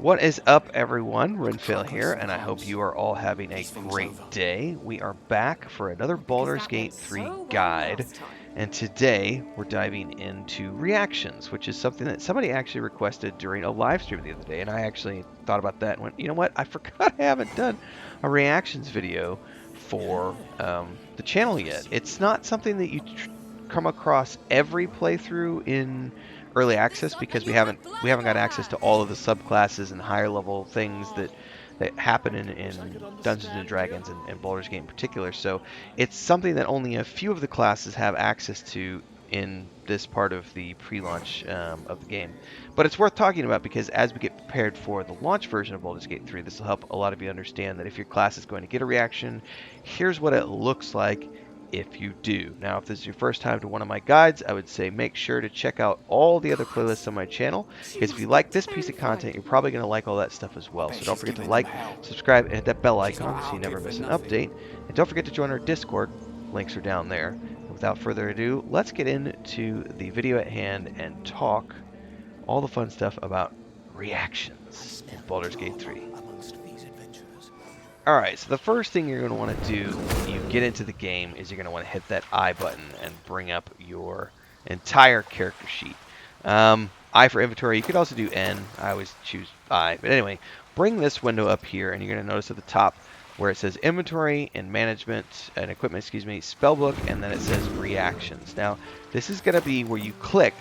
What is up, everyone? Renfill here, and I hope you are all having a great day. We are back for another Baldur's Gate 3 guide, and today we're diving into reactions, which is something that somebody actually requested during a live stream the other day, and I actually thought about that and went, you know what, I forgot I haven't done a reactions video for the channel yet. It's not something that you come across every playthrough in early access because we haven't got access to all of the subclasses and higher level things that happen in Dungeons and Dragons and Baldur's Gate in particular. So it's something that only a few of the classes have access to in this part of the pre-launch of the game. But it's worth talking about because as we get prepared for the launch version of Baldur's Gate 3, this will help a lot of you understand that if your class is going to get a reaction, here's what it looks like if you do. Now, if this is your first time to one of my guides, I would say make sure to check out all the other playlists on my channel, because if you like this piece of content, you're probably going to like all that stuff as well. So don't forget to like, subscribe, and hit that bell icon so you never miss an update. And don't forget to join our Discord. Links are down there. Without further ado, let's get into the video at hand and talk all the fun stuff about reactions in Baldur's Gate 3. Alright, so the first thing you're going to want to do when you get into the game is you're going to want to hit that I button and bring up your entire character sheet. I for inventory, you could also do N. I always choose I. But anyway, bring this window up here and you're going to notice at the top where it says inventory and management and equipment, spellbook, and then it says reactions. Now, this is going to be where you click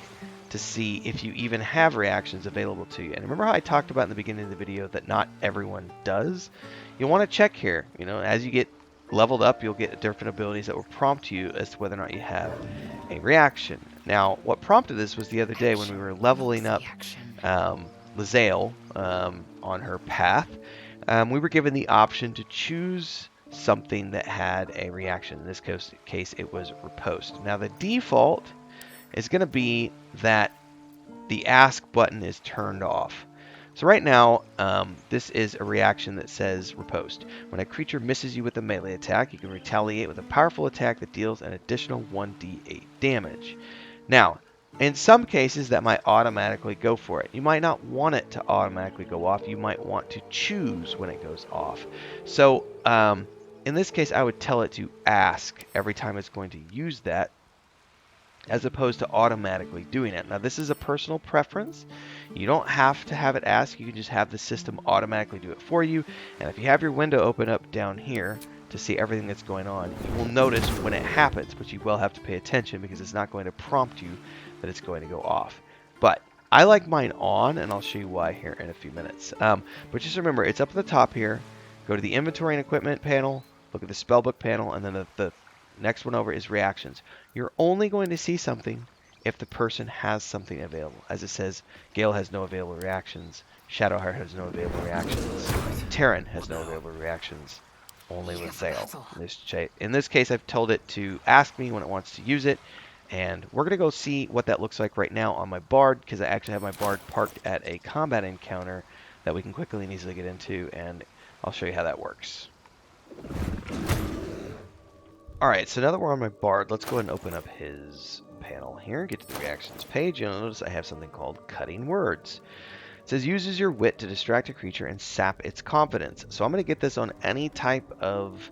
to see if you even have reactions available to you. And remember how I talked about in the beginning of the video that not everyone does? You'll want to check here. You know, as you get leveled up, you'll get different abilities that will prompt you as to whether or not you have a reaction. Now, what prompted this was the other day when we were leveling up Lae'zel on her path. We were given the option to choose something that had a reaction. In this case, it was riposte. Now, the default is going to be that the ask button is turned off. So right now, this is a reaction that says riposte. When a creature misses you with a melee attack, you can retaliate with a powerful attack that deals an additional 1d8 damage. Now, in some cases, that might automatically go for it. You might not want it to automatically go off. You might want to choose when it goes off. So in this case, I would tell it to ask every time it's going to use that, as opposed to automatically doing it. Now, this is a personal preference. You don't have to have it ask. You can just have the system automatically do it for you. And if you have your window open up down here to see everything that's going on, you will notice when it happens, but you will have to pay attention because it's not going to prompt you that it's going to go off. But I like mine on, and I'll show you why here in a few minutes. But just remember, it's up at the top here. Go to the inventory and equipment panel, look at the spellbook panel, and then the next one over is reactions. You're only going to see something if the person has something available. As it says, Gale has no available reactions. Shadowheart has no available reactions. Terran has no available reactions. Only Lae'zel. In this case, I've told it to ask me when it wants to use it. And we're going to go see what that looks like right now on my Bard, because I actually have my Bard parked at a combat encounter that we can quickly and easily get into, and I'll show you how that works. Alright, so now that we're on my Bard, let's go ahead and open up his panel here, get to the reactions page. You'll notice I have something called cutting words. It says uses your wit to distract a creature and sap its confidence. So I'm going to get this on any type of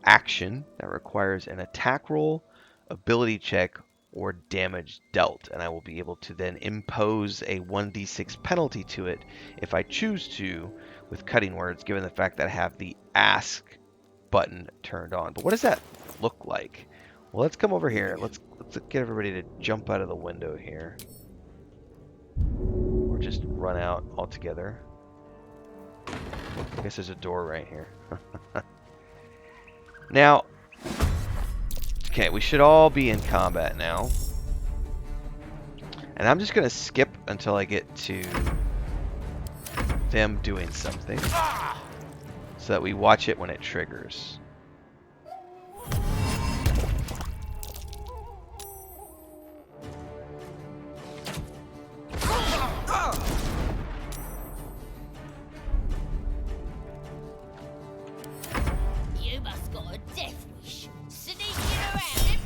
action that requires an attack roll, ability check, or damage dealt. And I will be able to then impose a 1d6 penalty to it if I choose to with cutting words, given the fact that I have the ask button turned on. But what does that look like? Well, let's come over here. Let's get everybody to jump out of the window here. Or just run out altogether. I guess there's a door right here. Now, okay, we should all be in combat now. And I'm just going to skip until I get to them doing something, so that we watch it when it triggers.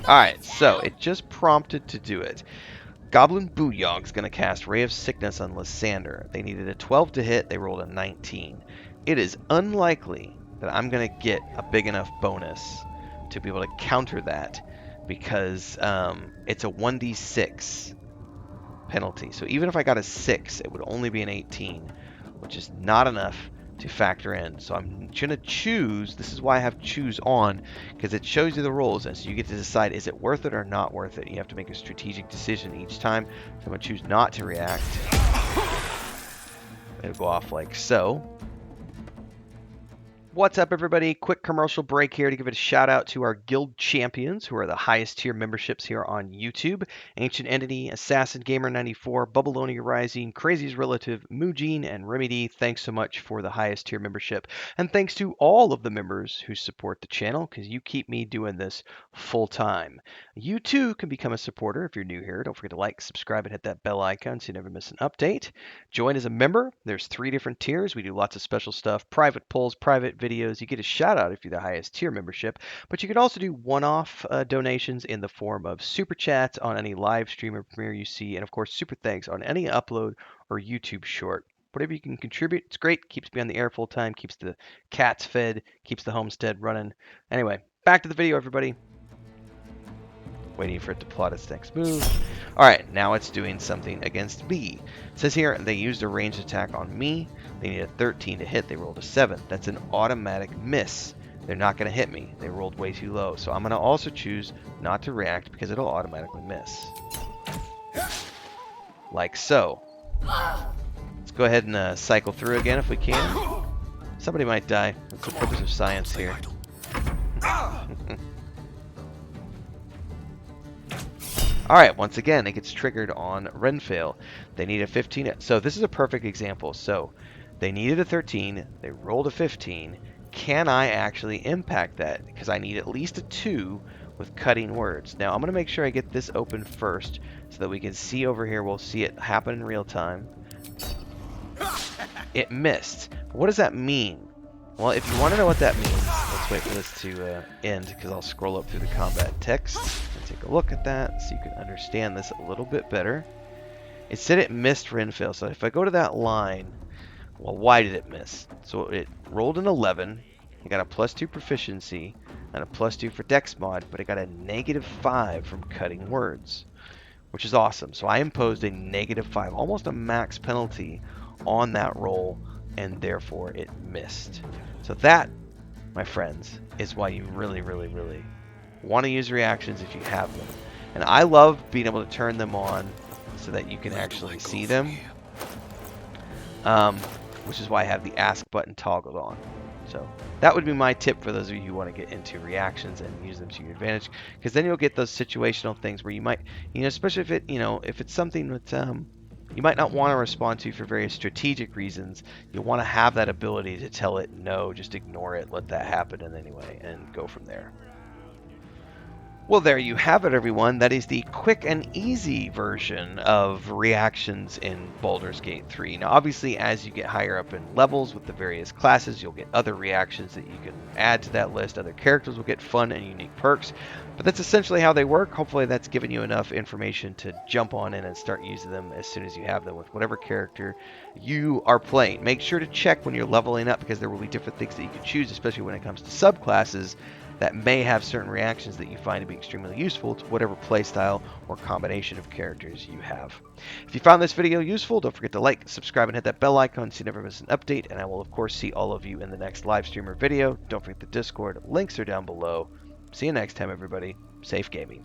Alright, so it just prompted to do it. Goblin Booyog's going to cast Ray of Sickness on Lysander. They needed a 12 to hit. They rolled a 19. It is unlikely that I'm going to get a big enough bonus to be able to counter that because it's a 1d6 penalty. So even if I got a 6, it would only be an 18, which is not enough to factor in. So I'm going to choose. This is why I have choose on, because it shows you the rolls, and so you get to decide, is it worth it or not worth it. You have to make a strategic decision each time. So I'm going to choose not to react. It'll go off like so. What's up, everybody? Quick commercial break here to give it a shout out to our guild champions, who are the highest tier memberships here on YouTube. Ancient Entity, Assassin Gamer 94, Bubbleonia Rising, Crazy's Relative, Mujin, and Remedy. Thanks so much for the highest tier membership. And thanks to all of the members who support the channel, because you keep me doing this full time. You too can become a supporter if you're new here. Don't forget to like, subscribe, and hit that bell icon so you never miss an update. Join as a member. There's 3 different tiers. We do lots of special stuff, private polls, private videos. You get a shout out if you're the highest tier membership, but you can also do one-off donations in the form of super chats on any live stream or premiere you see, and of course super thanks on any upload or YouTube short. Whatever you can contribute, it's great. Keeps me on the air full time, keeps the cats fed, keeps the homestead running. Anyway, back to the video, everybody. Waiting for it to plot its next move. Alright, now it's doing something against me. It says here, they used a ranged attack on me. They need a 13 to hit. They rolled a 7. That's an automatic miss. They're not going to hit me. They rolled way too low. So I'm going to also choose not to react because it'll automatically miss. Like so. Let's go ahead and cycle through again if we can. Somebody might die. That's the purpose of science here. Alright, once again, it gets triggered on Renfail. They need a 15. So this is a perfect example. So they needed a 13. They rolled a 15. Can I actually impact that? Because I need at least a 2 with cutting words. Now, I'm going to make sure I get this open first so that we can see over here. We'll see it happen in real time. It missed. What does that mean? Well, if you want to know what that means, let's wait for this to end, because I'll scroll up through the combat text and take a look at that so you can understand this a little bit better. It said it missed Renfail, so if I go to that line, well, why did it miss? So it rolled an 11, it got a +2 proficiency, and a +2 for Dex mod, but it got a -5 from cutting words, which is awesome. So I imposed a -5, almost a max penalty on that roll, and therefore it missed. So that, my friends, is why you really, really, really want to use reactions if you have them. And I love being able to turn them on so that you can actually see them, which is why I have the ask button toggled on. So that would be my tip for those of you who want to get into reactions and use them to your advantage, because then you'll get those situational things where you might, especially if it, if it's something that you might not want to respond to for various strategic reasons. You'll want to have that ability to tell it, no, just ignore it, let that happen anyway, and go from there. Well, there you have it, everyone. That is the quick and easy version of reactions in Baldur's Gate 3. Now, obviously, as you get higher up in levels with the various classes, you'll get other reactions that you can add to that list. Other characters will get fun and unique perks. But that's essentially how they work. Hopefully, that's given you enough information to jump on in and start using them as soon as you have them with whatever character you are playing. Make sure to check when you're leveling up, because there will be different things that you can choose, especially when it comes to subclasses that may have certain reactions that you find to be extremely useful to whatever playstyle or combination of characters you have. If you found this video useful, don't forget to like, subscribe, and hit that bell icon so you never miss an update, and I will of course see all of you in the next live stream or video. Don't forget the Discord, links are down below. See you next time, everybody. Safe gaming.